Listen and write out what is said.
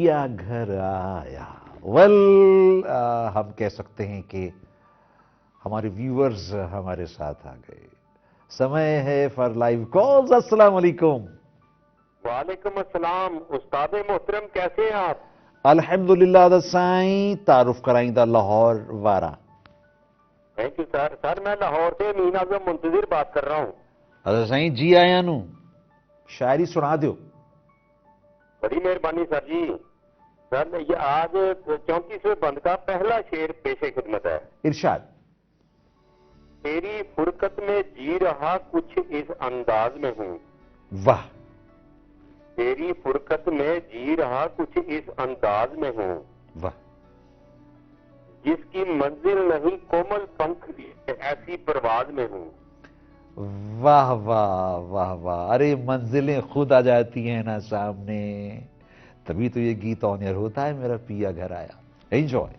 या घर आया। वेल हम कह सकते हैं कि हमारे व्यूअर्स हमारे साथ आ गए। समय है फॉर लाइव कॉल्स। अस्सलाम वालेकुम। वालेकुम अस्सलाम। उस्ताद मोहतरम, कैसे हैं आप? अल्हम्दुलिल्लाह द साईं तारुफ कराइंदा लाहौर वारा। Thank you sir. सर, मैं लाहौर से मीन आजम मुंतजिर बात कर रहा हूँ। अरे साईं जी आया नू शायरी सुना दो। बड़ी मेहरबानी सर जी। सर, ये आज 34वें बंद का पहला शेर पेशे खिदमत है। इरशाद। तेरी फुरकत में जी रहा कुछ इस अंदाज में हूँ। वाह। तेरी फुरकत में जी रहा कुछ इस अंदाज में हूँ। वाह जिसकी मंजिल नहीं कोमल पंख लिए ऐसी परवाज में हूँ। वाह वाह वाह वाह। अरे मंजिलें खुद आ जाती हैं ना सामने, तभी तो ये गीत ऑन एयर होता है। मेरा पिया घर आया। एंजॉय।